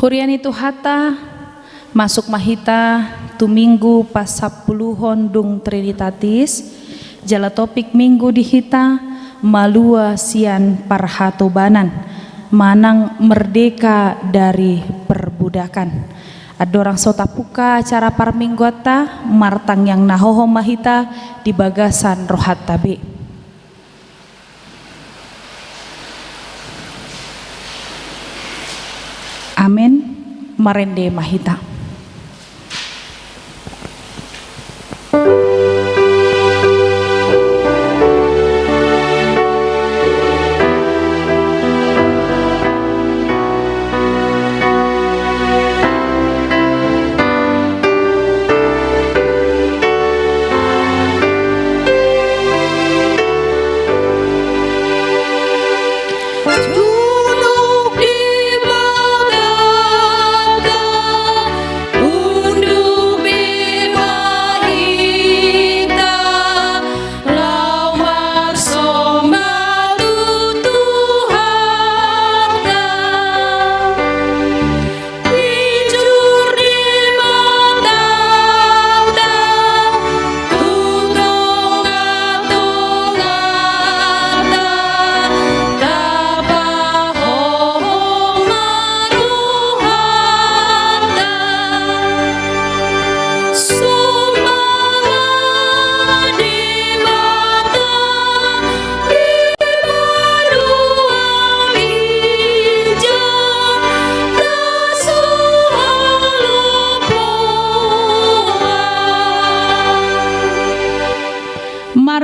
Hurian itu hata masuk mahita tu minggu pas 10 dung Trinitatis jala topik minggu di hita malua sian parhatobanan manang merdeka dari perbudakan. Ada orang sotapuka acara parmingguata martang yang nahoho mahita di bagasan rohat tabe. Amin. Marende mahita.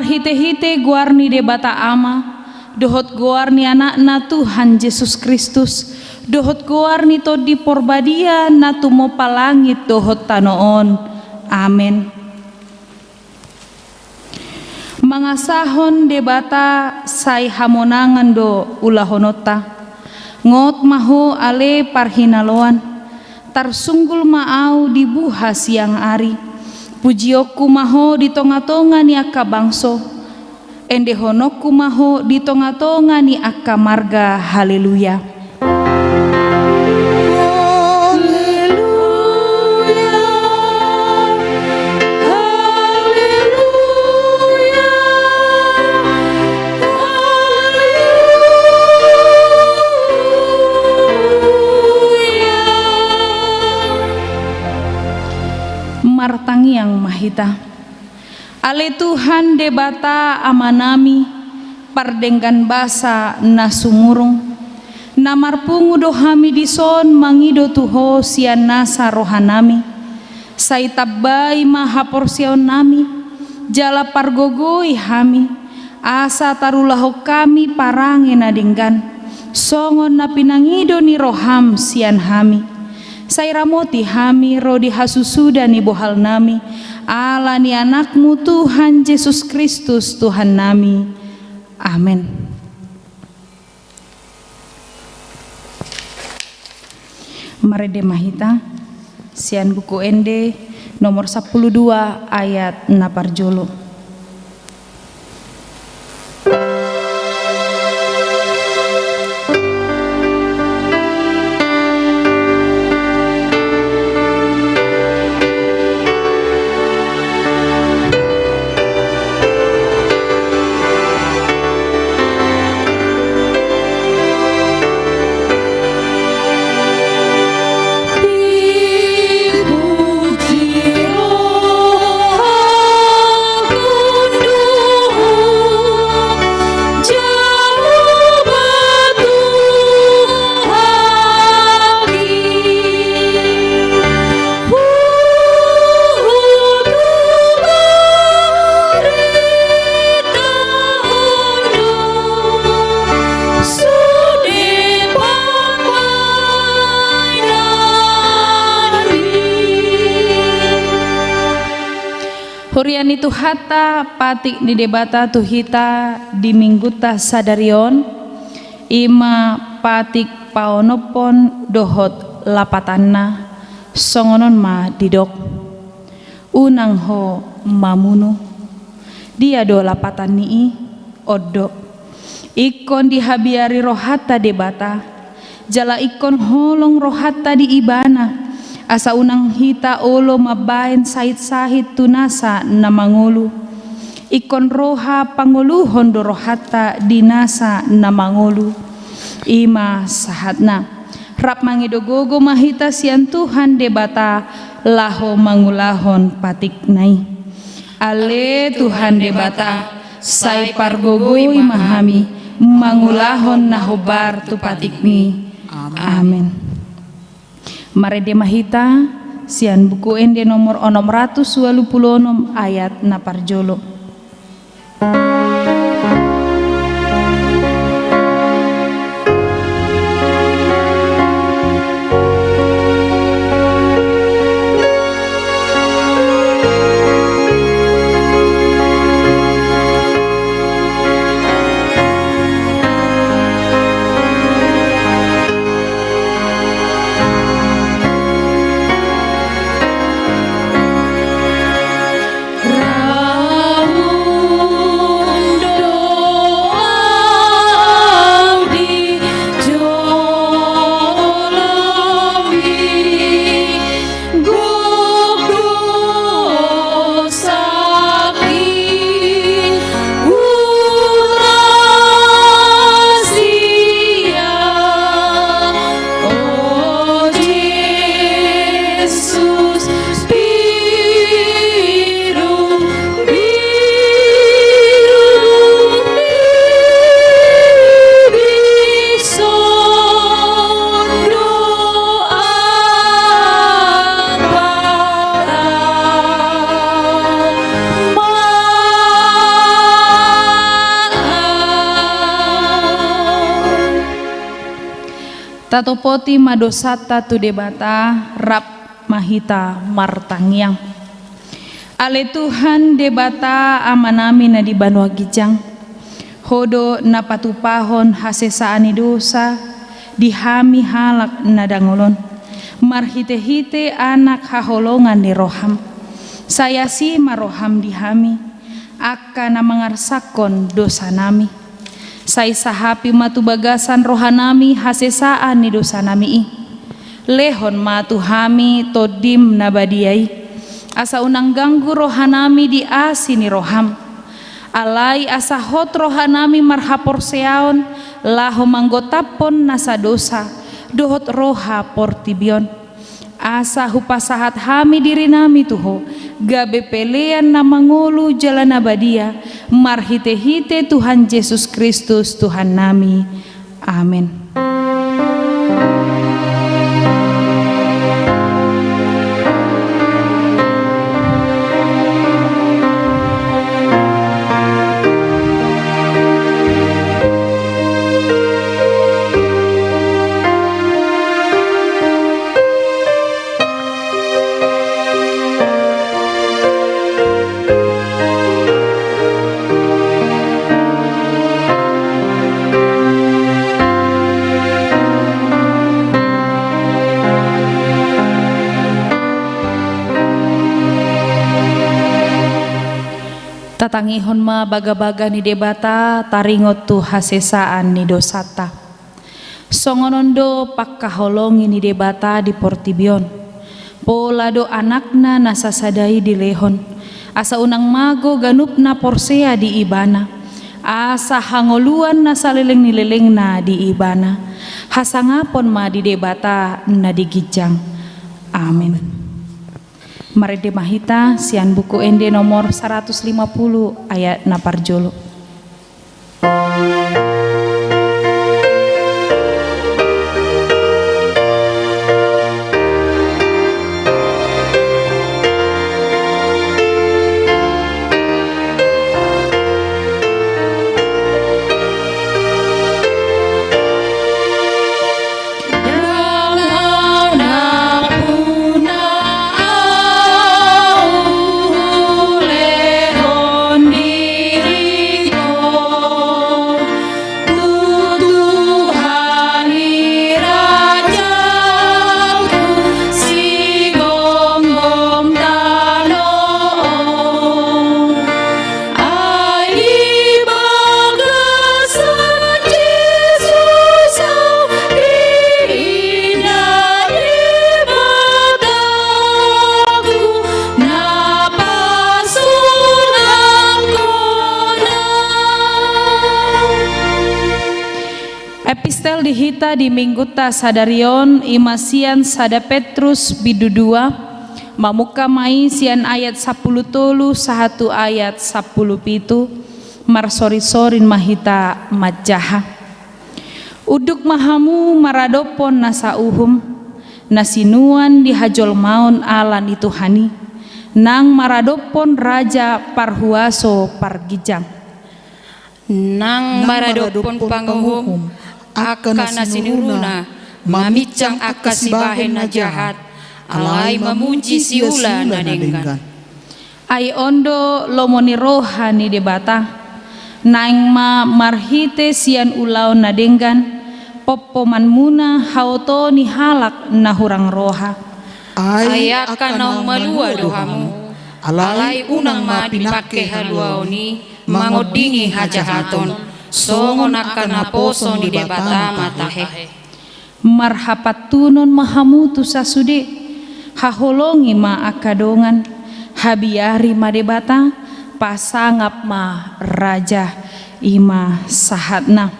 Hite-hite guarni debata ama, dohot guarni anak-na Tuhan Yesus Kristus, dohot guarni to di porbadia na tumopa langit dohot tanoon. Amen. Mangasahon debata say hamonangan do ulahonota, ngot maho ale parhinaloan, tarsunggul maau di buha siang ari. Pujioku maho di tonga-tonga ni akka bangso, endehonoku maho di tonga-tonga ni akka marga. Haleluya. Martang yang mahita ale Tuhan debata amanami pardenggan basa nasumurung namarpungu dohami dison mangido tuho sian nasa rohanami saitabai maha porsion nami jala pargogoi hami asa tarulaho kami parange nadinggan songon na pinangido ni roham sian hami Sairamoti hami rodi hasusuda ni bohal nami ala ni anakmu Tuhan Yesus Kristus Tuhan nami. Amin. Marede mahita sian buku ende nomor 12 ayat 6 parjolo. Hurian itu hata patik di debata tuhita di mingguta sadarion ima patik paonopon dohot lapatanna songonon ma didok unang ho mamunu dia do lapatan nii oddo ikon dihabiari rohata debata jala ikon holong rohatta di ibana, asa unang hita olo mabayan sahit-sahit tunasa na mangulu, ikon roha panguluhon do rohatta dinasa na mangulu, ima sahatna rap mangidogogo mahita sian Tuhan debata laho mangulahon patiknai. Ale Tuhan debata sai pargogoi mahami mangulahon nahobar tu patikmi. Amin. Mari de mahita sian buku ende nomor 626 ayat na parjolo. Tatopoti madosata tu debata rap mahita martangyang. Ale Tuhan debata amanami na di banwa gijang. Hodo na patupahon hasesaani dosa dihami halak na dangolon. Marhite-hite anak haholongan di roham. Saya si maroham dihami. Aka na mangarsakon dosa nami. Sai sahapi matu bagasan rohanami hasesaan ni dosa nami lehon matu hami todim nabadiai asa unang ganggu rohanami di asini roham alai asa hot rohanami marhapor seaon laho manggotapon nasa dosa dohot roha portibion asa hupasahat hami diri nami tuho gabe pelean na mangulu jalan abadia marhite-hite Tuhan Yesus Kristus Tuhan nami. Amin. Tatangihon ma baga-baga ni debata taringot tu hasesaan ni dosata. Songonondo pakkaholongi ni debata di portibion. Polado anakna nasasadai di lehon. Asa unang mago ganupna porsea di ibana. Asa hangoluan nasaleleng nileleng na di ibana. Hasangapon ma di debata na di gijang. Amin. Mari demahita sian buku ende nomor 150 ayat na parjolo. Diri Epistel dihita di minggu ta sadarion imasian sada Petrus bidudua mamuka mai sian ayat 10 tolu sahatu ayat 10 pitu marsori-sorin mahita majaha uduk mahamu maradopon nasa uhum nasinuan dihajol maun alan itu hani nang maradopon raja parhuaso pargijang nang maradopon panguhum akan nasinuruna mamicang akasibahen na jahat alai mamunci siula na denggan ai ondo lomoni rohani debata naing ma marhite sian ulau na denggan poppoman muna hauto ni halak na hurang roha ai akan naung malua dohamu alai unang ma pinake haluaoni mangodingi hajahaton songon akan naposon di debata matahe marhapatunon mahamutu sasude haholongi ma akadongan habiari ma debata pasangap ma raja ima sahatna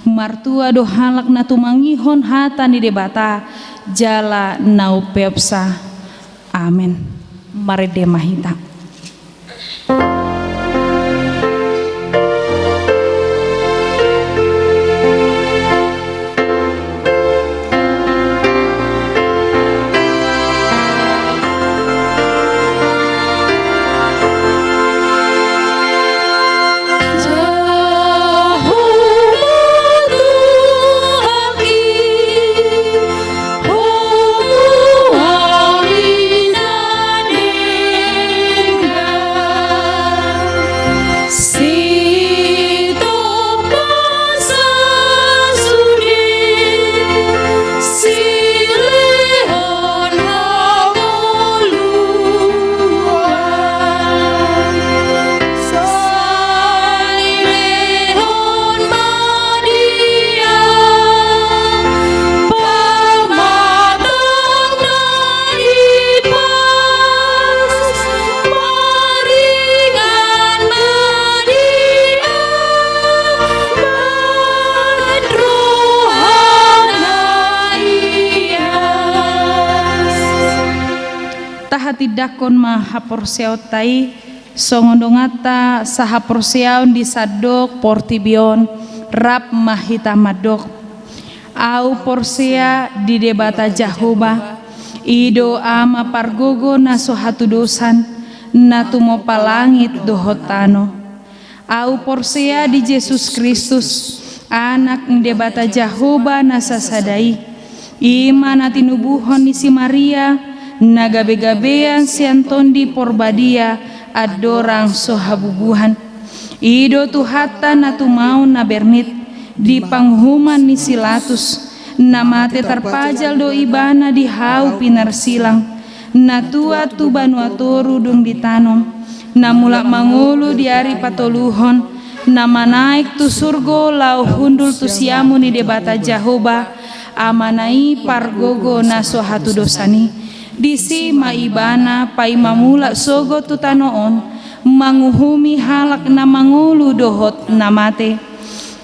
martua do halak na tumangihon hata ni debata jala nau pepsa amin marede mahita tidakon mahaporseaw tai songondongata sahaporseaw di sadok portibion rap mahita madok au porsea di debata Jahoba ido ama pargogo na sohatu dosan na tumo palangit dohotano au porsea di Yesus Kristus anak debata Jahoba na sasadai ima na tinubuhon ni si Maria nagabe-gabean siantondi porbadia adorang sohabubuhan ido tuhata na tumau na bernit di panghuman ni silatus na mate tarpajal do ibana di hau pinarsilang na tua tu banuatoru dung ditanom na mulak mangulu di ari patoluhon na manaik tu surgo lau hundul tu siamu ni debata Jahoba amanai pargogo na sohatu dosani disi maibana pai mamula sogo tutanoon manguhumi halak na mangulu dohot namate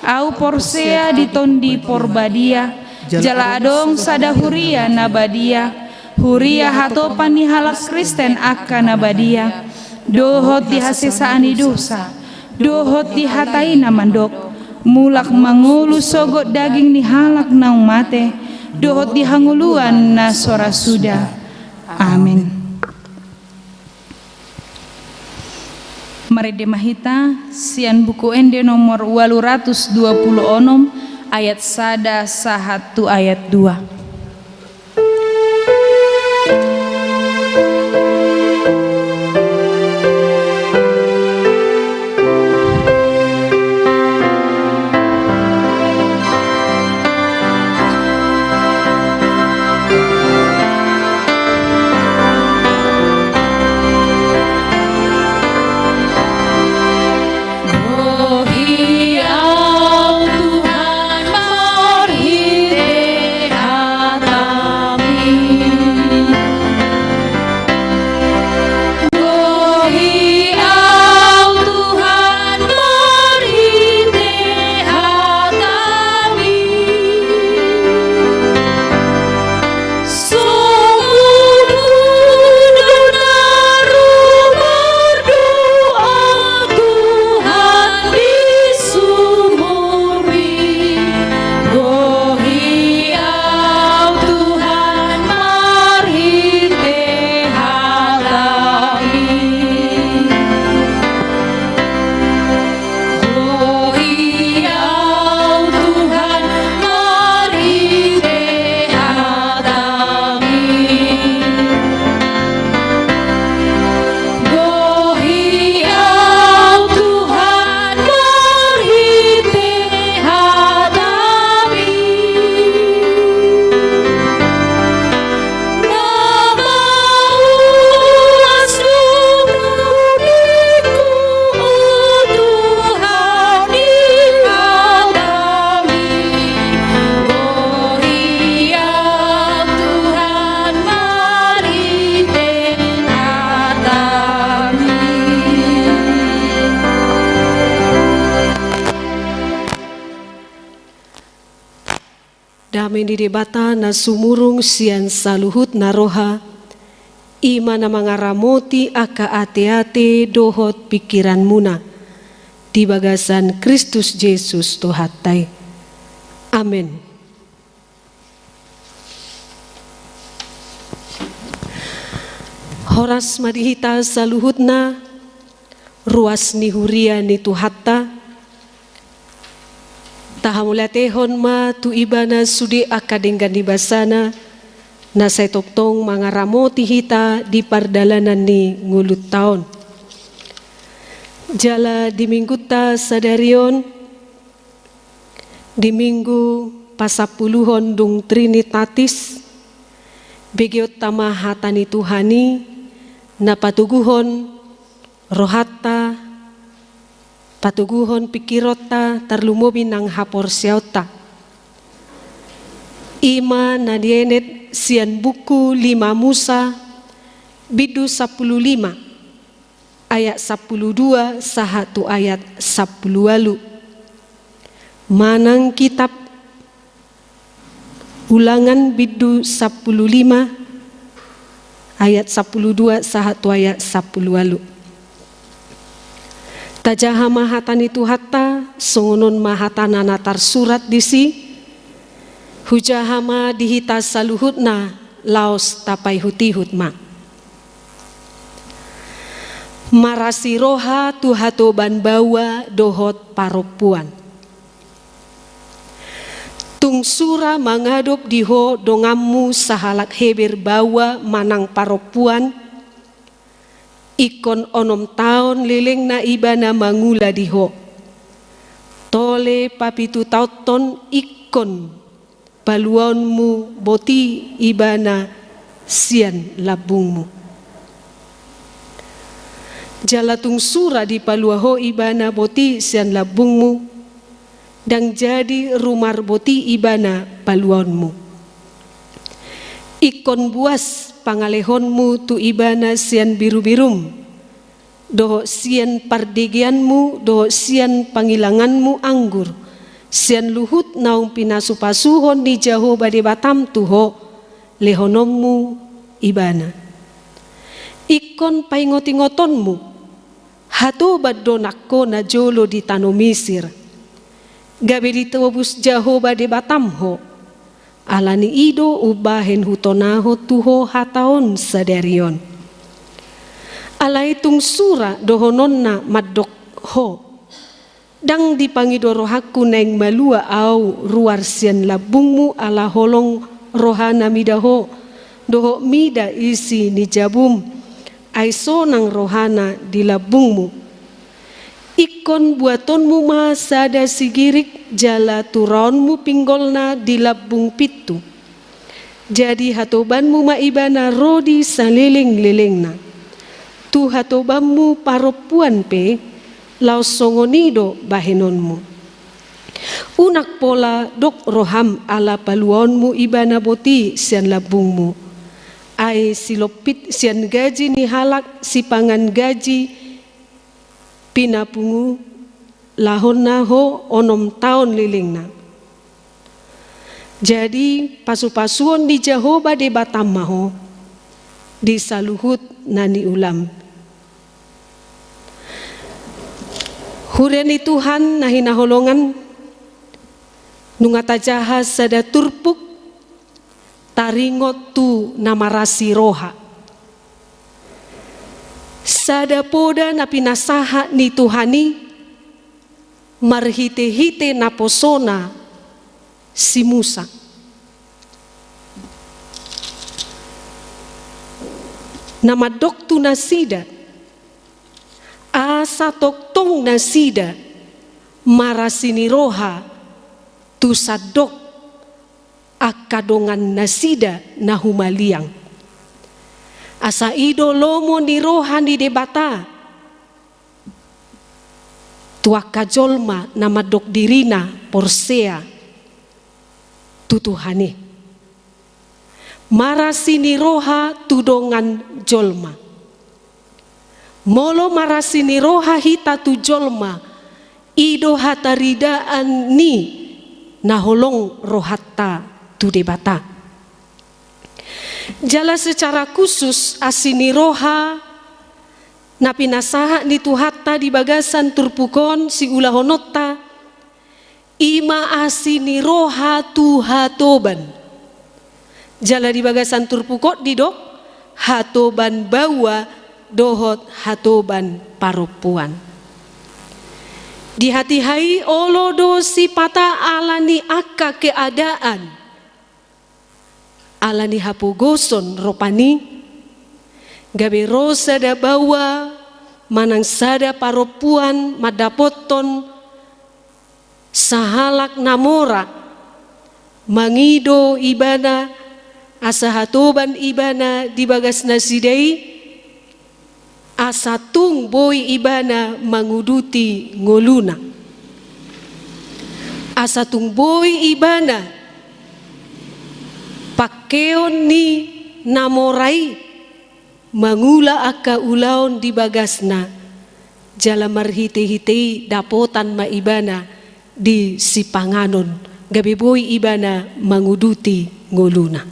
au porsea ditondi porbadia jala adong sada huria nabadia huria hatopan ni halak Kristen akan nabadia dohot di hasesaani dosa dohot di hatai namandok mulak mangulu sogo daging ni halak naung mate dohot di hanguluan na sora suda. Amin. Marede mahita sian buku ende nomor 826 ayat sada sahatu ayat 2. Tuhan marhite Damai di debata na sumurung sian saluhut na roha, ima na mangaramoti aka ate-ate dohot pikiran muna, di bagasan Kristus Yesus Tuhatai. Amin. Horas madihita saluhutna, ruas ni huria ni Tuhatta, tahamulatehon ma tu ibana sudi akadenggan di basana, na say toktong mga ramoti hita di pardalanan ni ngulut taon. Jala di minggu ta sadarion, di minggu pasapuluhon dung Trinitatis, begiot tama hatani Tuhani, na patuguhon rohatta, patuguhon pikirota tarlumobin ng hapor siyauta. Ima na dienet sian buku 5 Musa bidu 15 ayat 12 sahatu ayat 10. Manang kitab Ulangan bidu 15 ayat 12 sahatu ayat 10. Tajaha mahatan itu hatta songonon mahatan natar surat disi hujahama dihita saluhutna laos tapai hutihut ma marasi roha tuhatoban bawa dohot paropuan tungsura mangadop diho dongammu sahalak heber bawa manang paropuan ikon onom taon leleng na iba na mangula diho tole papitu tauton ikon baluanmu boti iba na sian labungmu jalatung sura di paluaho iba na boti sian labungmu dan jadi rumar boti iba na paluanmu ikon buas pangalehonmu tu ibana sian biru-birum doho sian pardegianmu doho sian pangilanganmu anggur sian luhut naung pinasupasuhon di jaho bade batam tuho lehonommu ibana ikon paingotingotonmu hato badonakko na jolo di tano Misir gabe ditobus jaho bade batam ho alani ido ubahen hutonaho tuho hataon sadarion alai tung sura dohononna madok ho dang dipangidoro haku neng malua au ruar sian labungmu ala holong rohana midaho doho mida isi ni jabum aiso nang rohana di labungmu ikon buatonmu masada sigirik jala turaunmu pinggolna di labung pitu jadi hatobanmu maibana rodi saliling-lilingna tu hatobanmu paropuan pe laos songonido bahenonmu unak pola dok roham ala paluonmu ibana boti sian labungmu ai silopit sian gaji ni halak si pangan gaji pinapungu lahon naho onom taon lilingna jadi pasu-pasuon di jahoba de batam maho di saluhut nani ulam hureni Tuhan nahi naholongan nungata jaha sada turpuk taringot tu namarasi roha sada poda na pinasaha ni Tuhani marhite-hite na posona si Musa namadok tu nasida asa toktong nasida marasini roha tu sadok akadongan nasida na humaliang asa idolomo ni roha ni debata tuaka jolma nama dok dirina porsea tutuhane marasini roha tudongan jolma molo marasini roha hita tu jolma ido hataridaan ni naholong rohatta tu debata. Jala secara khusus asini roha na pinasaha ni tuhata di bagasan turpukon si ulahonota ima asini roha tu hatoban. Jala di bagasan turpukot di dok hatoban bawa dohot hatoban paropuan. Di hati hai olodo si pata alani aka keadaan alani hapogoson ropani gabe rosa da bawa manang sada paropuan madapoton sahalak namora mangido ibana asa hatoban ibana di bagas nasidai asatung boy ibana manguduti ngoluna. Asatung boy ibana pakeon ni namorai mangula aka ulaon di bagasna jala marhite-hite dapotan ma ibana di sipanganon gabi boy ibana manguduti ngoluna.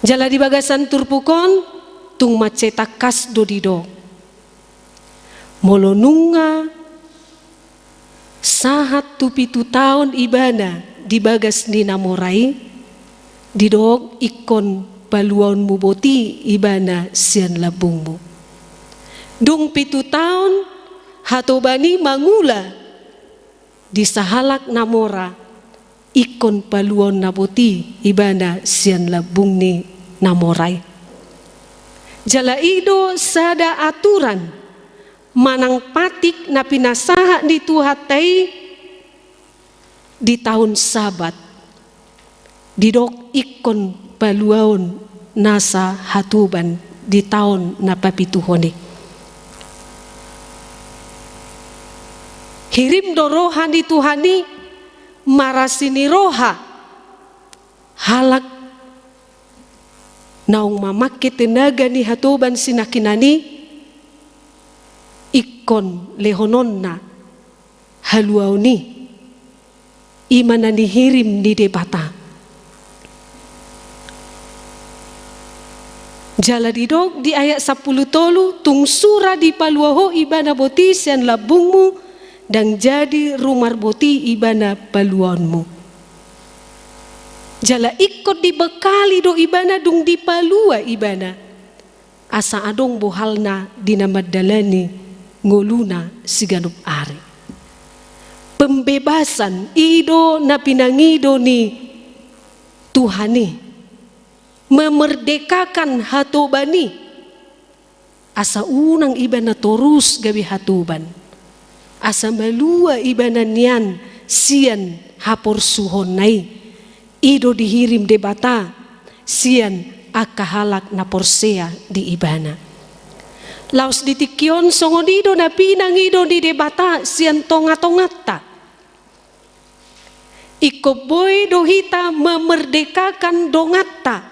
Jala di bagasan turpukon tung macetak kas dodido molonunga sahat tupitu tahun ibana di bagas ni namorai didog ikon baluan muboti ibana sian labungmu dung pitu tahun hatobani mangula di sahalak namora ikon baluan naboti ibana sian labung ni namorai. Jala ido sada aturan manang patik na pinasaha di tuhatai di tahun sabat didok ikon baluaon nasa hatuban di tahun na papituhoni. Hirim do rohan di Tuhani marasini roha halak naung mamake tenaga ni hatoban sinakinani ikon lehononna haluau ni imana ni hirim ni debata. Jala didog di ayat 10 tolu tung sura di paluaho ibana boti sian labungmu dan jadi rumar boti ibana paluanmu. Jala ikut dibekali do ibana dung dipalua ibana asa adong bohalna dinamadalani ngoluna siganup ari. Pembebasan ido na pinangido ni Tuhani memerdekakan hatobani asa unang ibana torus gabi hatoban asa malua ibana nian sian hapor suhonai ido dihirim debata sian akahalak na porsea di ibana. Laos ditikion songodido na pinangido di debata sian tonga-tongata. Ikoboy dohita memerdekakan dongata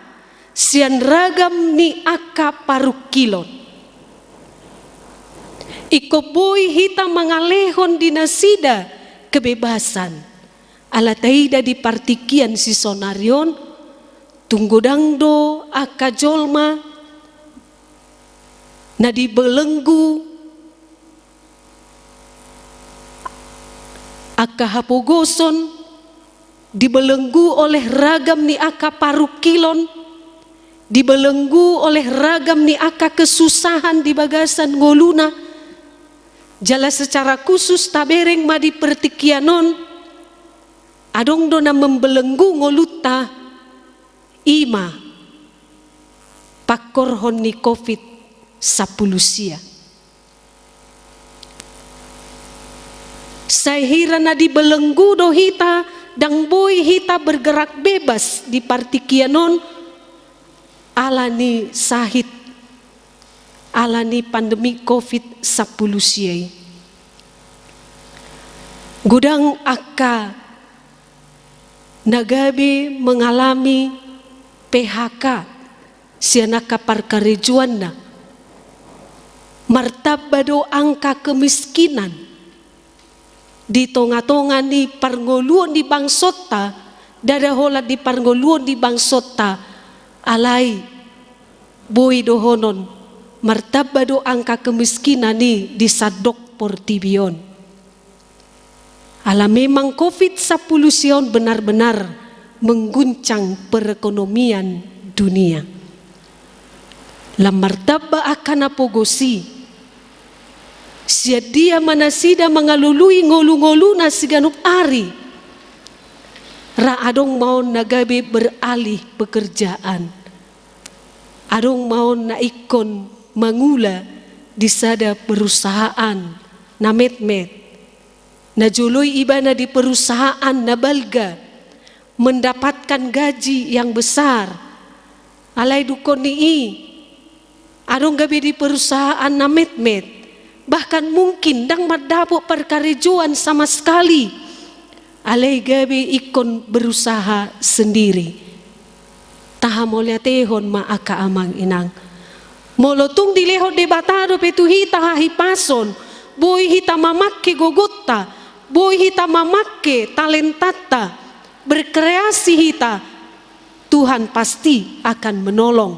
sian ragam ni aka parukilon. Ikoboy hita mangalehon dinasida kebebasan. Alataida di partikian si sonarion tunggudangdo aka jolma na dibelenggu aka hapogoson dibelenggu oleh ragam ni aka parukilon dibelenggu oleh ragam ni aka kesusahan di bagasan ngoluna jala secara khusus tabereng ma di pertikianon adong dona membelenggu ngoluta ima pakorhon ni COVID-10 sia. Sahira na dibelenggu dohita dang boy hita bergerak bebas di partikianon alani sahit alani pandemi COVID-10 sia. Gudang aka nagabi mengalami PHK sianaka parkarejuanna martabado angka kemiskinan di tonga-tonga ni parngoluan di bangsota dada holat di parngoluon di bangsota alai boy dohonon martaba do angka kemiskinan ni di sadok Portibion. Ala memang COVID-10 sion benar-benar mengguncang perekonomian dunia. La martaba akan apogosi sia dia manasida mengalului ngolu-ngolu na siganup ari. Ra adong mau nagabe beralih pekerjaan. Adong mau na ikon mangula di sada perusahaan na met-met. Na joloy iba na di perusahaan na balga mendapatkan gaji yang besar. Alai dukon ni adong gabe di perusahaan na met-met. Bahkan mungkin dang madapo perkarejuan sama sekali. Alai gabe ikon berusaha sendiri. Taha molya tehon ma aka amang inang. Molotung dilehot debatado petuhi taha hipason. Boy hita mamakke gogota. Boy hita mamakke talentata. Berkreasi hita. Tuhan pasti akan menolong.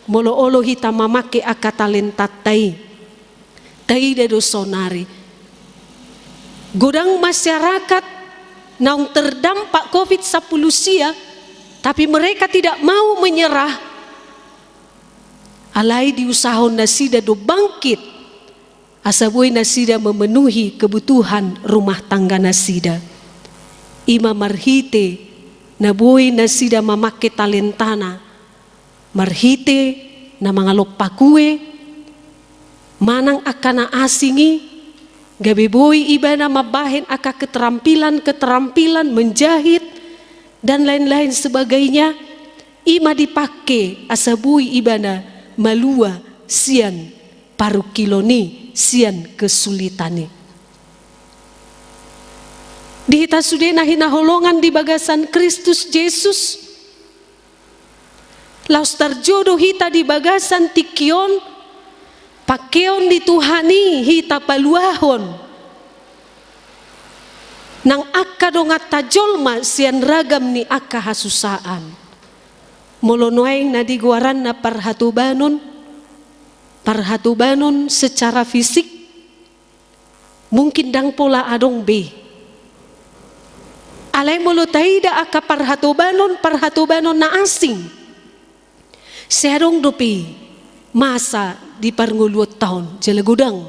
Molo-olo hita mamakke aka talentatai. Tai dado sonari. Godang masyarakat naung terdampak COVID-10 sia, tapi mereka tidak mau menyerah. Alai diusahon nasida do bangkit, asabui nasida memenuhi kebutuhan rumah tangga nasida. Ima marhite nabui nasida mamake talentana, marhite na mangalop pakue, manang akana asingi. Gabi boy iba na mabahin aka keterampilan menjahit dan lain-lain sebagainya. Ima dipakai asabui iba na malua sian paru kiloni sian kesulitani. Dihita sudena hina holongan di bagasan Kristus Yesus. Laus tarjodoh hita di bagasan tikion. Pakeon dituhani hita paluahon. Nang akka dongat tajolma sian ragam ni akka hasusaan. Molonoeng na diguaran na parhatubanon. Parhatubanon secara fisik. Mungkin dang pola adong be. Alay molo taida akka parhatubanon na asing. Serong dopi masa di parnguluot tahun jelagudang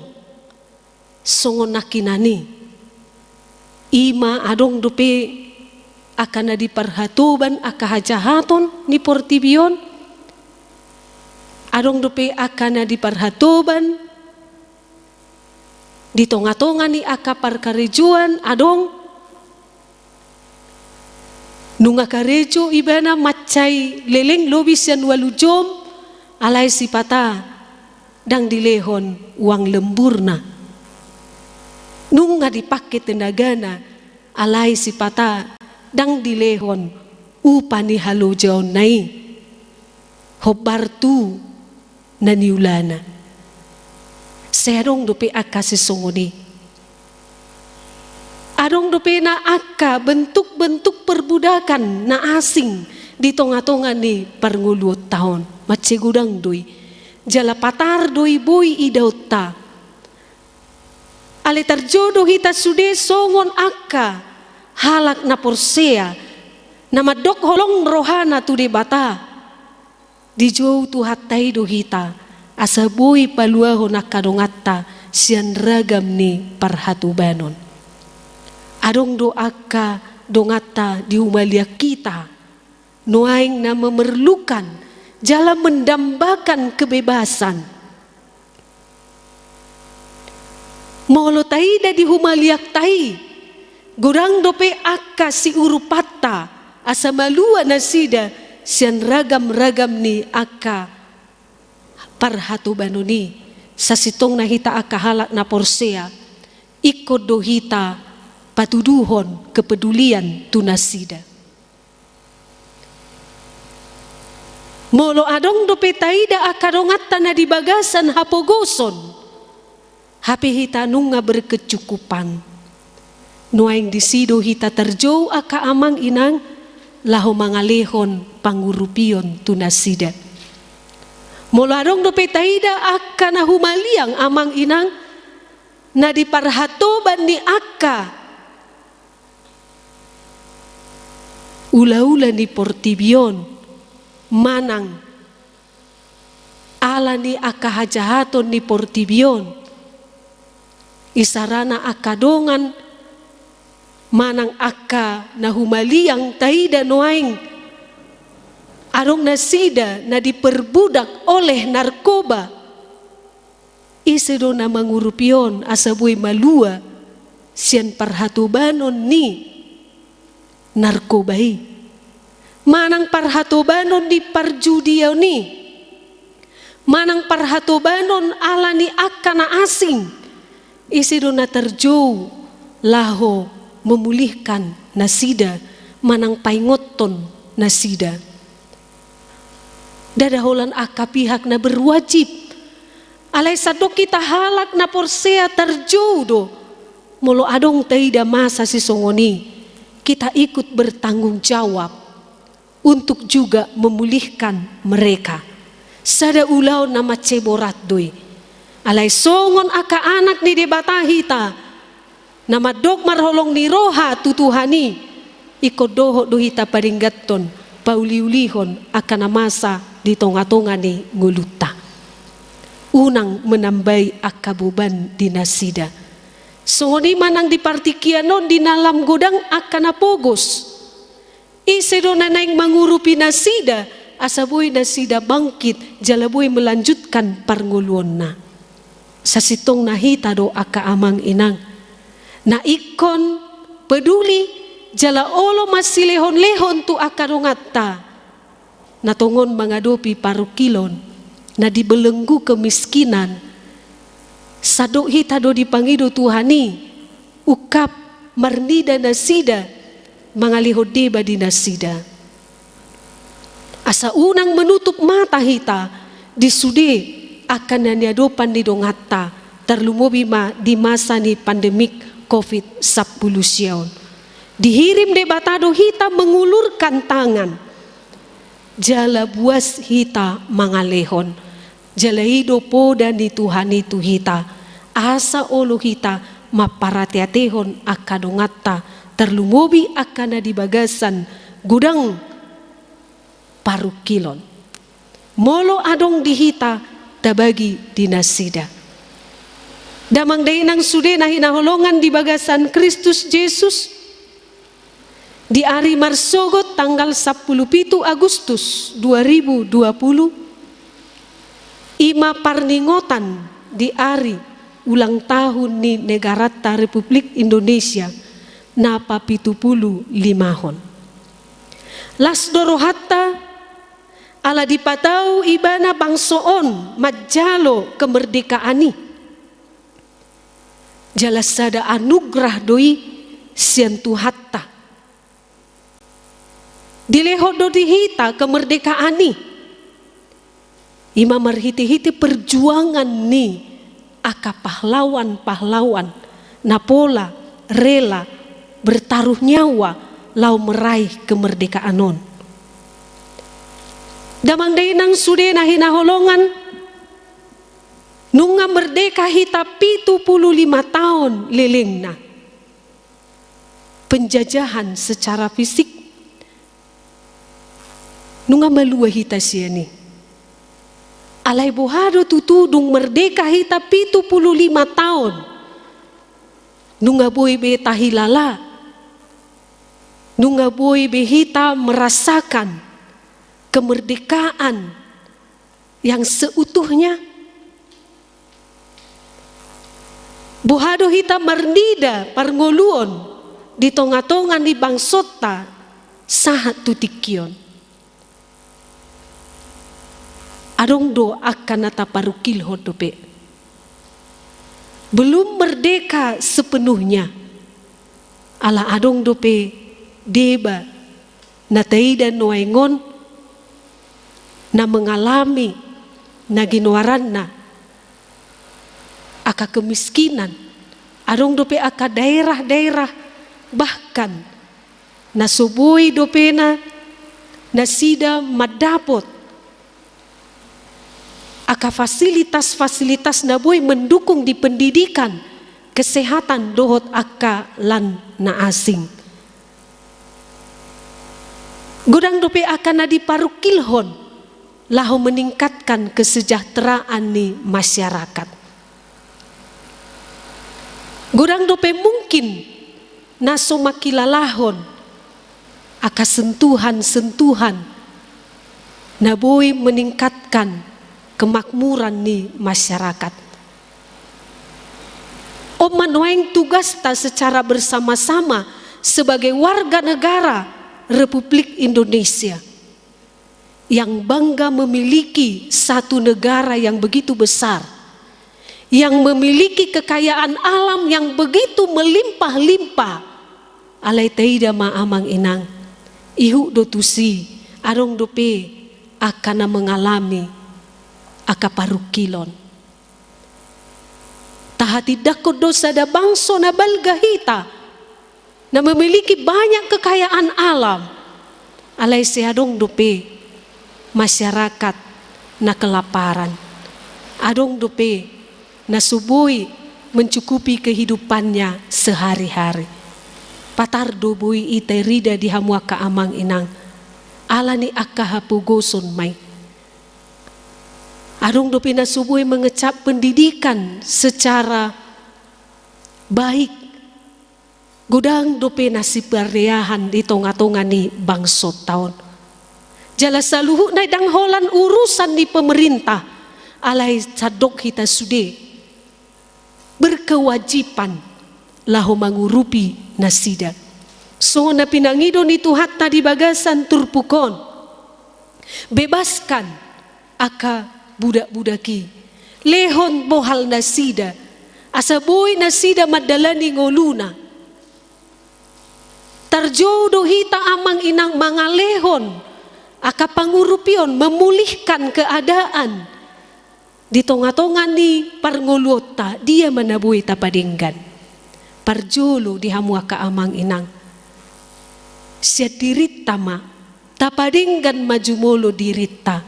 songon nakinani ima adong dope akan na di parhatuban aka hajahaton ni Portibion adong dope akan na di parhatuban di tonga-tonga ni aka parkarejuan adong nunga karejo ibana macai leleng lobis yan walujom alai sipata dang dilehon uang lemburna. Nunga dipakai tenagana alai sipata dang dilehon upani halu jaon nai. Hobartu naniulana. Serong dope aka sesongoni. Adong dope na aka bentuk-bentuk perbudakan na asing di tonga-tonga ni parnguluot tahun. Mace gudang doi jala patar doi boy idauta ale terjodoh hita sude songon akka halak na porsea nama dok holong rohana tu de bata dijou tu hatai do hita asa boy paluahon akka dongatta sian ragam ni parhatubanon adong do akka dongatta di umalia kita noaing na memerlukan jalan mendambakan kebebasan. Molo taida di humaliak tai. Gurang dope akka si urupata. Asa malua nasida sian ragam-ragam ni akka parhatubanoni. Sa sitong nahita akka halak na porsea. Ikod do hita patuduhon kepedulian tunasida. Molo adong dope taida akadongata na di bagasan hapogoson. Hape hita nunga berkecukupan. Nuaing disido hita terjauh aka amang inang lahu mangalehon pangurupion tu nasida. Molo adong dope taida akka na humaliang amang inang na diparhatoban ni akka ula-ula ni Portibion manang ala ni akka hajahaton ni Portibion isarana akka dongan manang akka na humaliang taida noaing arong nasida na diperbudak oleh narkoba isedo na mangurupion asabuy malua sian parhatubanon ni narkobai manang parhatubanon di parjudiaw ni manang parhatubanon ala ni akka na asing isedo na terjauh laho memulihkan nasida manang paingoton nasida. Dadaholan akka pihak na berwajib alay sadok kita halak na porsea terjodo molo adong taida masa si songoni kita ikut bertanggung jawab untuk juga memulihkan mereka sada ulau nama ceborat doi alay songon akka anak ni debatahita nama dok marholong ni roha tutuhani ikut doho dohita paringgaton pauliulihon akan masa di tonga-tonga ni nguluta unang menambai akabuban di nasida songoni manang di partikianon di dalam godang akan apogos isedo naing mangurupi nasida asaboy nasida bangkit jalaboy melanjutkan parnguluonna sasitong nahita do aka amang inang na ikon peduli jala olo masilehon-lehon tu akarongata natongon mangadopi parukilon na dibelenggu kemiskinan sadok hita do dipangido Tuhani ukap marnida nasida mangalihodeba di nasida asa unang menutup mata hita disude akan naniadopan di dongata terlumobi di masa ni pandemik COVID-19 siaon dihirim debatado hita mengulurkan tangan jala buas hita mangalehon jala hidopo dan di Tuhan itu hita asa olo hita maparatiatehon akadongata terlumobi akana di bagasan gudang parukilon molo adong di hita tabagi di nasida damang dainang sude nahinaholongan di bagasan Kristus Yesus di hari Marsogot tanggal 17 Agustus 2020 ima parningotan di hari ulang tahun ni Negarata Republik Indonesia napa 75 hon. Las dorohatta ala dipatau ibana bangsoon majalo kemerdekaani jalasada anugerah doi siantu hatta dilehodo dihita kemerdekaan ni ima marhiti-hiti perjuangan ni aka pahlawan-pahlawan napola rela bertaruh nyawa lau meraih kemerdekaan non damang dainang sude nahinaholongan nunga merdeka hita 75 tahun lelengna penjajahan secara fisik nunga malua hita siani alay bohado tutudung merdeka hita 75 tahun nunga boy be tahilala nunga boy be hita merasakan kemerdekaan yang seutuhnya bohado hita merdida parngoluon di tonga-tongan di bangsota sahat tutikion adong do akan nata parukil hodope belum merdeka sepenuhnya ala adong dope deba nataida noaingon na mengalami na ginoaranna aka kemiskinan adong dope aka daerah-daerah bahkan na subui dopena nasida madapot aka fasilitas-fasilitas na boy mendukung di pendidikan, kesehatan dohot aka lan na asing. Godang dope akan na diparukilhon lahu meningkatkan kesejahteraan ni masyarakat. Godang dope mungkin naso makilalahon aka sentuhan-sentuhan na boy meningkatkan kemakmuran ni masyarakat. O manuaing tugas ta secara bersama-sama sebagai warga negara Republik Indonesia yang bangga memiliki satu negara yang begitu besar, yang memiliki kekayaan alam yang begitu melimpah-limpah. Alai taida ma amang inang ihu dotusi arong dope akan mengalami akaparukilon. Tahati dako dosa da bangso na balgahita na memiliki banyak kekayaan alam. Alai seadong dope masyarakat na kelaparan. Adong dope na subui mencukupi kehidupannya sehari-hari. Patar dobui ite rida di hamua ka amang inang. Ala ni akka hapugoson mai. Adong dope na subui mengecap pendidikan secara baik. Godang dope nasi perreahan di tonga-tonga ni bangsot tahun. Jala saluhu na dangholan urusan di pemerintah. Alai sadok kita sude berkewajiban lahu mangurupi nasida. So na pinangido ni Tuhan tadi bagasan turpukon. Bebaskan aka budak-budaki. Lehon bohal nasida. Asa boy nasida madalani ngoluna. Tarjodoh hita amang inang mangalehon aka pangurupion memulihkan keadaan di tonga-tonga ni parngolota dia manabui tapadinggan parjolo di hamua ka amang inang sia dirita ma tapadinggan majumolo dirita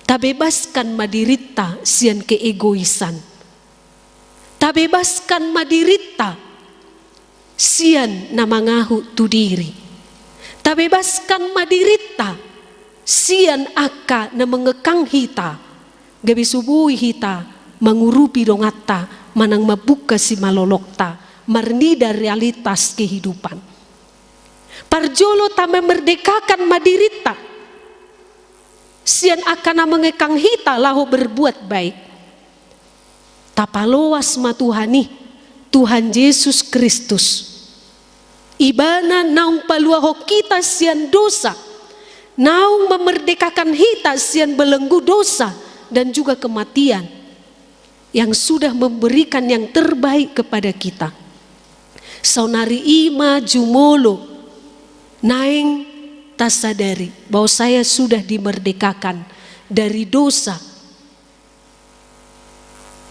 tabebaskan madirita sian keegoisan tabebaskan madirita sian na mangahu tu diri. Tabebaskan madirita sian aka na mengekang hita. Gabi subui hita mengurupi dongata manang mabuka si malolokta marnida realitas kehidupan. Parjolo ta memerdekakan madirita sian aka na mengekang hita lahu berbuat baik. Tapaloas matuhani Tuhan Yesus Kristus. Ibana naung paluaho kita sian dosa. Naung memerdekakan hita sian belenggu dosa dan juga kematian. Yang sudah memberikan yang terbaik kepada kita. Saunari ima jumolo. Naing tasadari bahwa saya sudah dimerdekakan dari dosa.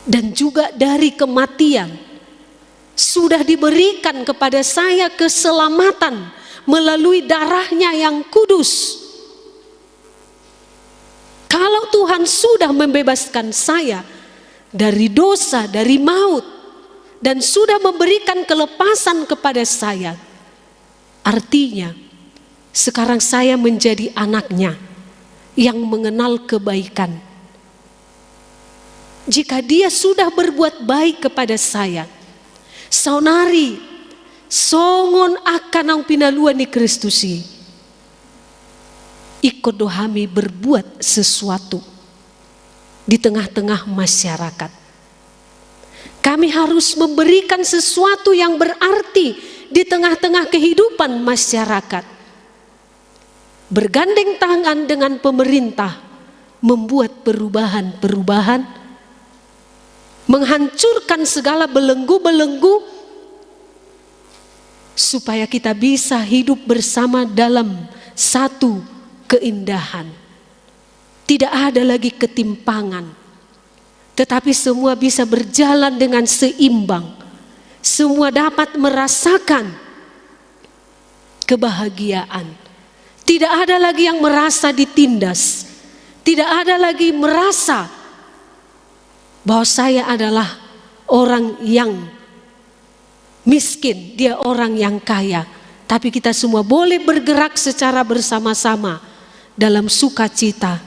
Dan juga dari kematian. Sudah diberikan kepada saya keselamatan melalui darahnya yang kudus. Kalau Tuhan sudah membebaskan saya dari dosa, dari maut, dan sudah memberikan kelepasan kepada saya, artinya sekarang saya menjadi anaknya yang mengenal kebaikan. Jika dia sudah berbuat baik kepada saya, saunari songon akan ang pinaluan ni Kristusi. Ikut dohami berbuat sesuatu di tengah-tengah masyarakat. Kami harus memberikan sesuatu yang berarti di tengah-tengah kehidupan masyarakat. Bergandeng tangan dengan pemerintah membuat perubahan-perubahan, menghancurkan segala belenggu-belenggu supaya kita bisa hidup bersama dalam satu keindahan. Tidak ada lagi ketimpangan, tetapi semua bisa berjalan dengan seimbang. Semua dapat merasakan kebahagiaan, Tidak ada lagi yang merasa ditindas. Tidak ada lagi merasa bahwa saya adalah orang yang miskin, dia orang yang kaya. Tapi kita semua boleh bergerak secara bersama-sama dalam sukacita.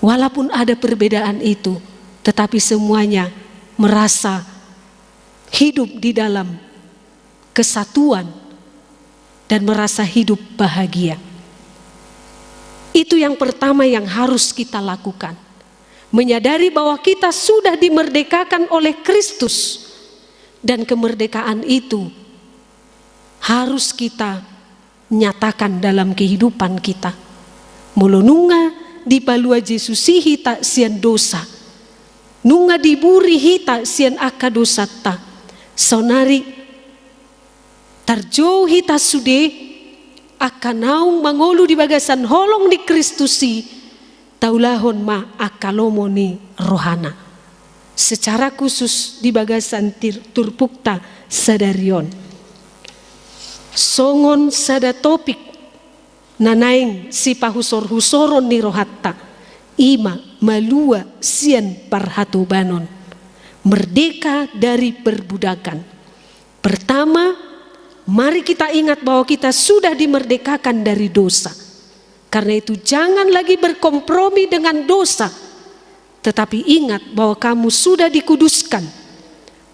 Walaupun ada perbedaan itu, tetapi semuanya merasa hidup di dalam kesatuan dan merasa hidup bahagia. Itu yang pertama yang harus kita lakukan. Menyadari bahwa kita sudah dimerdekakan oleh Kristus. Dan kemerdekaan itu harus kita nyatakan dalam kehidupan kita. Mulu nunga di palua Yesus hita sian dosa. Nunga diburi hita sian aka dosa ta. Sonari tarjou hita sude akan naung mangolu di bagasan holong di Kristusi taulahon ma akalomo ni rohana. Secara khusus di bagasan turpukta sadarion. Songon sada topik nanaing si pahusor-husoron ni rohatta. Ima malua sian parhatobanon. Merdeka dari perbudakan. Pertama, mari kita ingat bahwa kita sudah dimerdekakan dari dosa. Karena itu jangan lagi berkompromi dengan dosa. Tetapi ingat bahwa kamu sudah dikuduskan.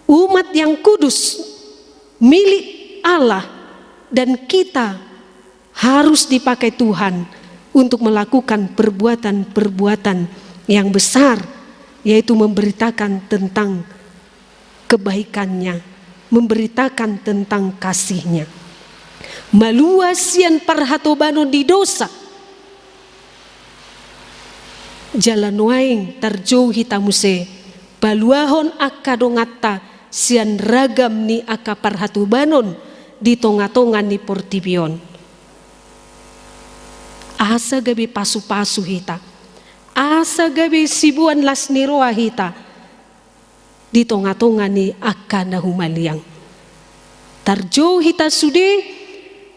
Umat yang kudus milik Allah. Dan kita harus dipakai Tuhan untuk melakukan perbuatan-perbuatan yang besar. Yaitu memberitakan tentang kebaikannya. Memberitakan tentang kasihnya. Maluasian parhatobano di dosa. Jalan waing tarjou hitamuse baluahon akadongata sian ragam ni aka parhatubanon di tonga-tonga ni portibion. Asa gabi pasu-pasu hita. Asa gabi sibuan las niroa hita di tonga-tonga ni aka nahumaliang. Tarjou hita sude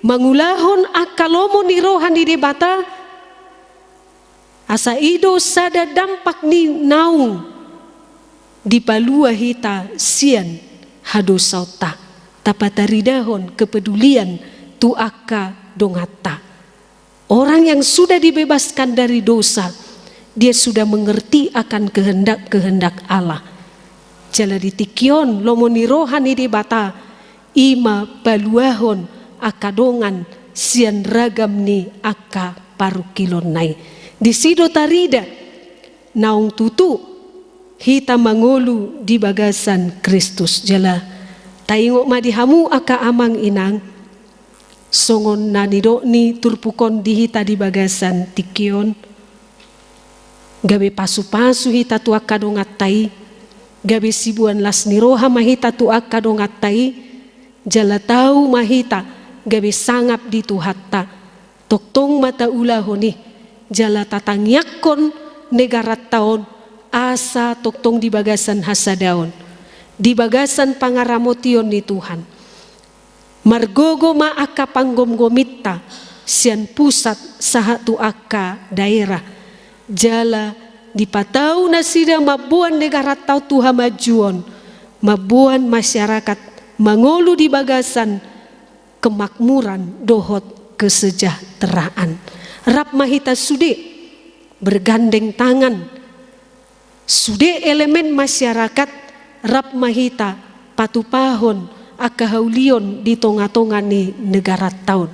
mangulahon akalomo ni rohan di debata. Asa ido sada dampak ni naung di palua hita sian hadosauta tapataridahon kepedulian tu aka dongata. Orang yang sudah dibebaskan dari dosa, dia sudah mengerti akan kehendak-kehendak Allah. Jala ditikion lomoni rohani di bata ima paluahon akadongan sian ragam ni aka parukilon nai. Di sido tarida naung tutu hita mangolu di bagasan Kristus. Jala taingok madihamu aka amang inang songon nanido ni turpukon di hita di bagasan tikion gabe pasu-pasu hita tu aka dongatai gabe sibuan las niroha mahita tu aka dongatai jala tau mahita gabe sangap di tu hatta toktong mata ulahoni jala tatangyakon negara taon asa toktong di bagasan hasadaon di bagasan pangaramotion ni Tuhan margogo ma aka panggom-gomitta sian pusat sahatu aka daerah jala dipatau nasida mabuan negara tau Tuhan majuon mabuan masyarakat mangolu di bagasan kemakmuran dohot kesejahteraan. Rap mahita sude bergandeng tangan. Sude elemen masyarakat rap mahita patupahon akahaulion di tonga-tonga ni negara taun.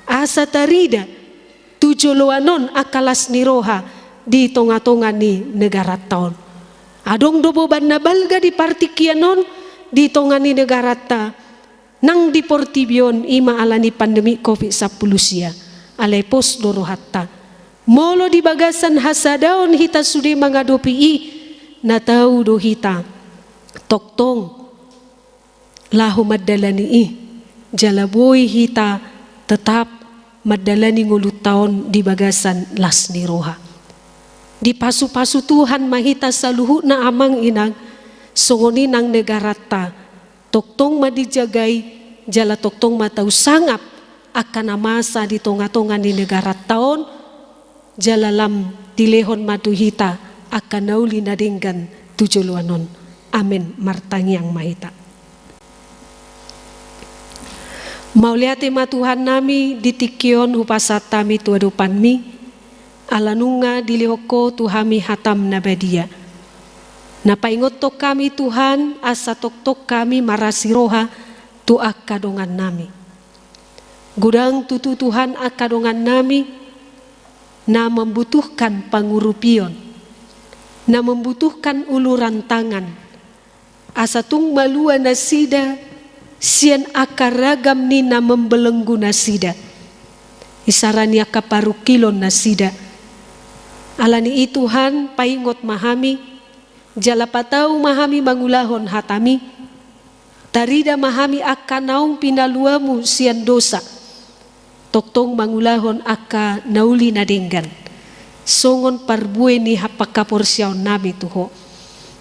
Asa tarida tujoloanon akalas niroha di tonga-tonga ni negara taun. Adong dobo banna balga di partikianon di tonga ni negara ta nang di portibion ima alani pandemi COVID-19 sia. Alai pos dorohatta molo di bagasan hasadaon hita sudah mengadopi na tahu do hita toktong lahu madalani jalaboy hita tetap madalani ngulut taon di bagasan las niroha di pasu-pasu Tuhan mahita saluhu na amang inang songoni nang negara ta toktong madijagai jala toktong matau sangap akan masa di tonga-tonga di negara tahun jalalam dilehon maduhita akan nauli nadenggan tujuluanon. Amin. Martang yang mahita. Mauliate ma Tuhan nami ditikion hupasatami tuadupan mi alanunga dilihoko tuhami hatam nabadia. Napaingot tok kami Tuhan asa tok kami marasi roha tu akadongan nami. Gudang tutu Tuhan akadongan nami na membutuhkan pangurupion, na membutuhkan uluran tangan. Asa tung malua nasida sian akaragam ni na membelenggu nasida. Isarani akaparukilon nasida. Alani Tuhan paingot mahami, jalapatau mahami mangulahon hatami, tarida mahami akan naung pinaluamu sian dosa. Toktong mangulahon aka nauli nadenggan. Songon parbue ni hapakapor siyaw nabi tuho.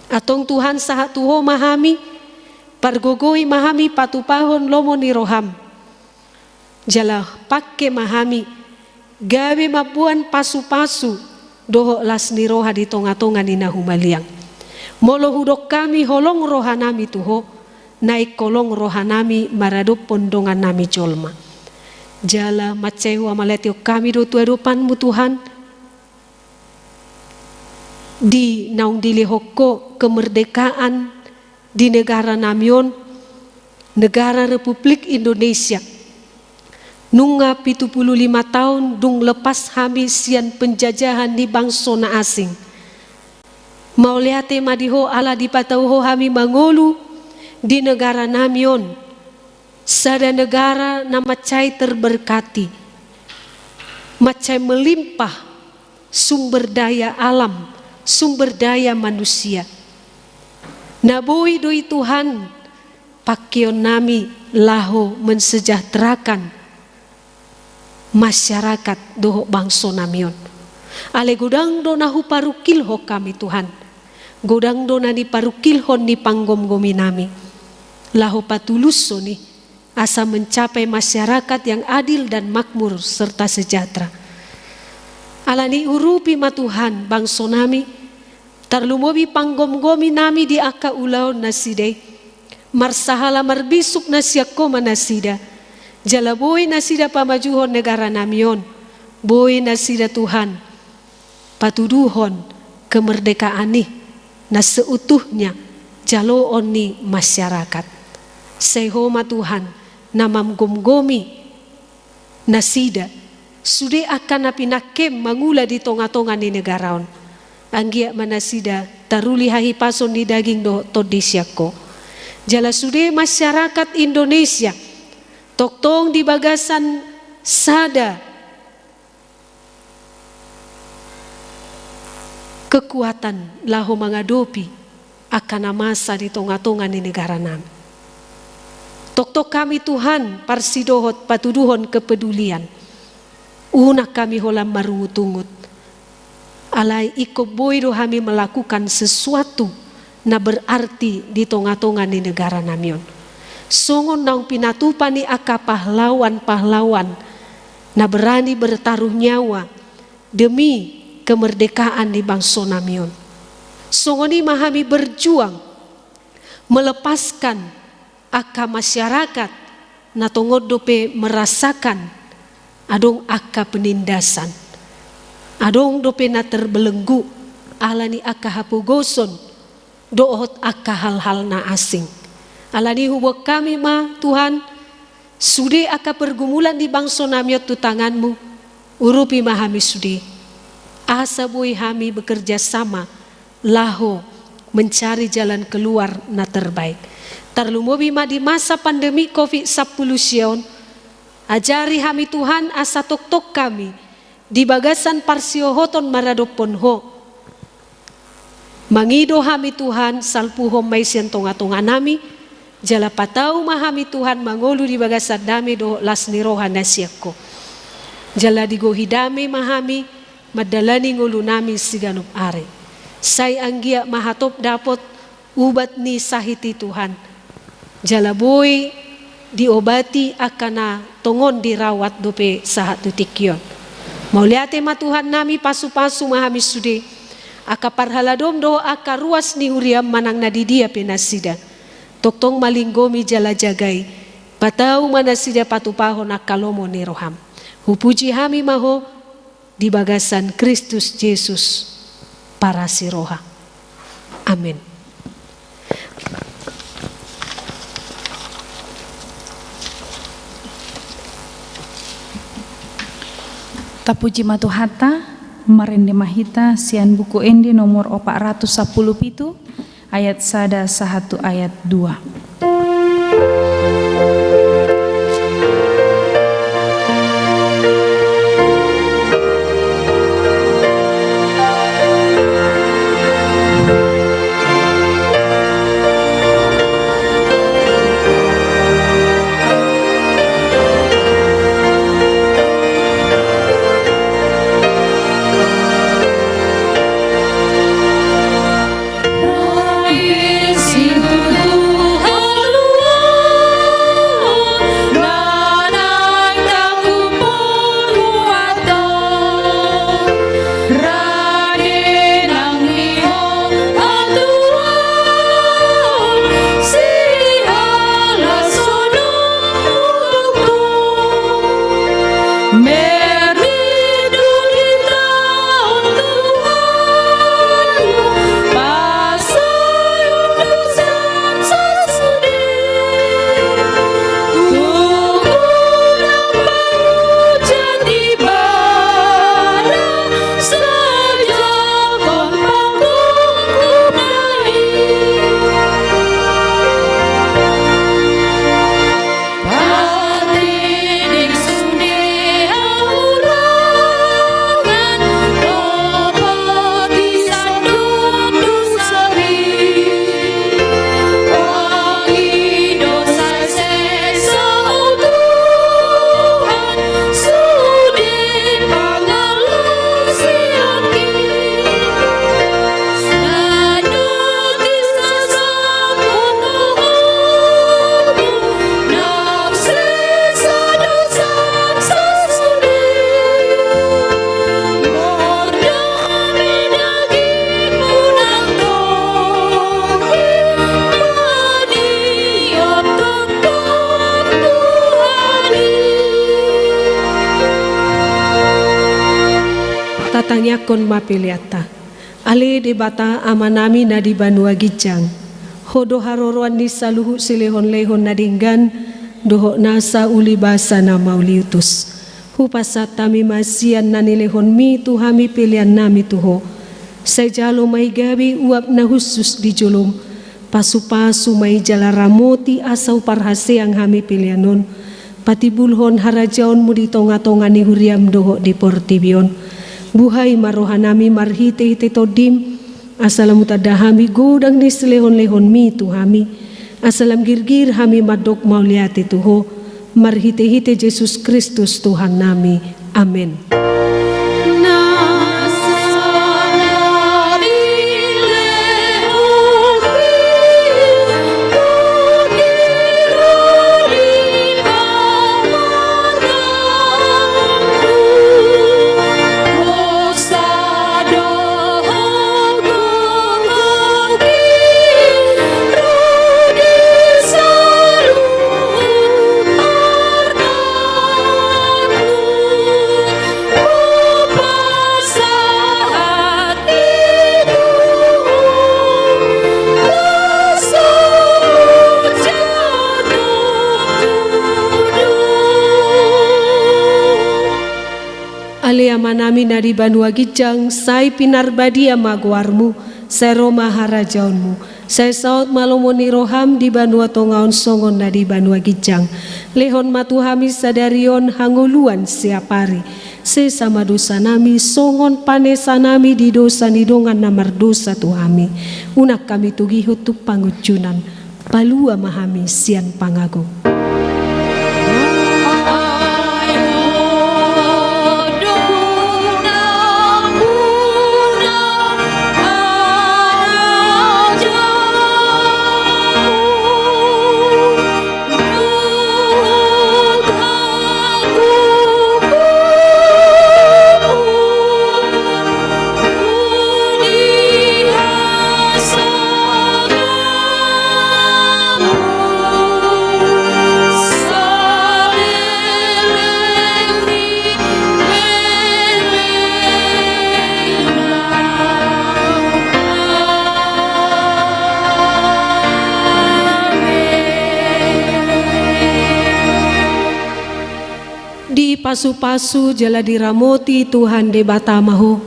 Atong Tuhan sahat tuho mahami, pargogoi mahami patupahon lomo ni roham. Jala pakke mahami, gawe mabuan pasu-pasu, doho las ni roha di tonga-tonga ni nahumaliang. Molo hudok kami holong roha nami tuho, naik kolong roha nami maradop pondongan nami jolma. Jala macewa maletio kami do tuadupanmu Tuhan, di naung dilihoko kemerdekaan di negara namion, negara Republik Indonesia. Nunga 75 tahun dung lepas habis sian penjajahan di bangsona asing. Mauliate madiho ala dipatauho hami mangolu di negara namion. Sada negara na macai terberkati, macai melimpah sumber daya alam, sumber daya manusia. Naboi doi Tuhan, pakion nami laho mensejahterakan masyarakat doho bangso namion. Ale godang do nahu parukil ho kami Tuhan, godang do na di parukil ho ni panggom-gomi nami, laho patulus nih asa mencapai masyarakat yang adil dan makmur serta sejahtera. Alani urupi ma Tuhan bangso nami, tarlumobi panggom-gomi nami di aka ulaon naside, marsahala marbisuk nasiako manasida, jala boy nasida pamajuhon negara namion, boy nasida Tuhan, patuduhon kemerdekaan nih, na seutuhnya jaloon ni masyarakat. Sehoma Tuhan, namam gom-gomi nasida sude akan napinakem mangula di tonga-tonga ni negaraon. Anggia manasida taruli hahi pason di daging do todisyako. Jala sude masyarakat Indonesia toktong di bagasan sada kekuatan laho mengadopi akan masa di tonga-tonga ni negara nami. Tok-tok kami Tuhan parsidohot patuduhon kepedulian. Una kami holam marungut-ungut. Alai iko boydo kami melakukan sesuatu na berarti di tonga-tonga di negara namion. Songon naung pinatupan ni aka pahlawan-pahlawan na berani bertaruh nyawa demi kemerdekaan di bangsa namion. Songon ni mahami berjuang melepaskan aka masyarakat na tongod dope merasakan adong aka penindasan, adong dope na terbelenggu alani aka hapugoson doot aka hal-hal na asing. Alani hubok kami ma Tuhan sude aka pergumulan di bangsa namiot tu tanganmu, urupi mahami sude asa boy hami bekerja sama laho mencari jalan keluar na terbaik. Tarlumobi ma di masa pandemi COVID-19 sion, ajari hami Tuhan asa tok-tok kami di bagasan parsiohoton maradopon ho. Mangido hami Tuhan salpuhom may siyan tonga-tonga nami, jala patau mahami Tuhan mangolu di bagasan dami do las nirohan nasyako. Jala digohidami mahami madalani ngulu nami siganup are. Say anggia mahatop dapot ubat ni sahiti Tuhan. Jala boy diobati akana tongon dirawat dope sahat tutikion. Mauliate ma Tuhan nami pasu-pasu mahami sude aka parhaladom do aka ruas ni huriam manang nadidia penasida toktong malinggomi jala jagai patau manasida patupahon akalomo ni roham hupuji hami maho di bagasan Kristus Yesus para siroha. Amin. Tapuji matuhata marende mahita sian buku endi nomor 417 ayat 1 ayat 2. Tatanyakon mapiliata ale debata amanami nadi banua gijang hodo haroroan ni saluhu silehon lehon nadinggan doho nasa uli basa na mauliutus hupasat tami masian nanilehon mi tuhami pilihan nami tuho sejalo mai gabi uap na husus di julum pasu-pasu mai jala ramoti asau parhaseang hami pilihanon patibulhon harajaon mudi tonga-tonga ni huriam doho di portibion buhay marohanami marhite ite todim asalam utadahami godang ni selehon-lehon mi tuhami asalam girgir hami madok mauliate tuho marhite-hite Yesus Kristus Tuhan nami. Amin. Manami nari banua gijang sai pinarbadi amaguarmu sai roma harajaunmu sai saut malomoni roham di banua tongaon songon nadi banua gijang lehon matuhami sadarion hanguluan siapari se sama dosa nami songon panesa nami di dosa nidongan namar dosa tuhami unak kami tugihut tu pangucunan palua mahami sian pangago. pasu-pasu jala diramoti Tuhan de batamaho.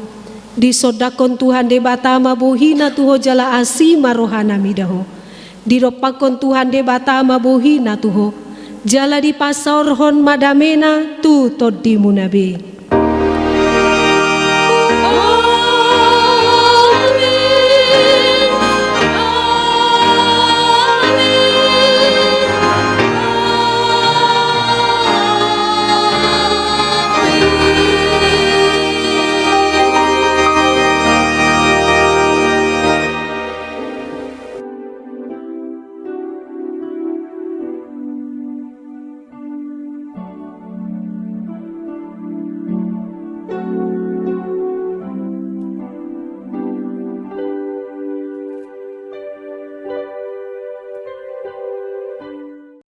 Disodakon Tuhan de batama bohina tuho jala asima rohana midaho. Diropakon Tuhan de batama bohina tuho. Jala di pasor hon madamena tu todimu nabi.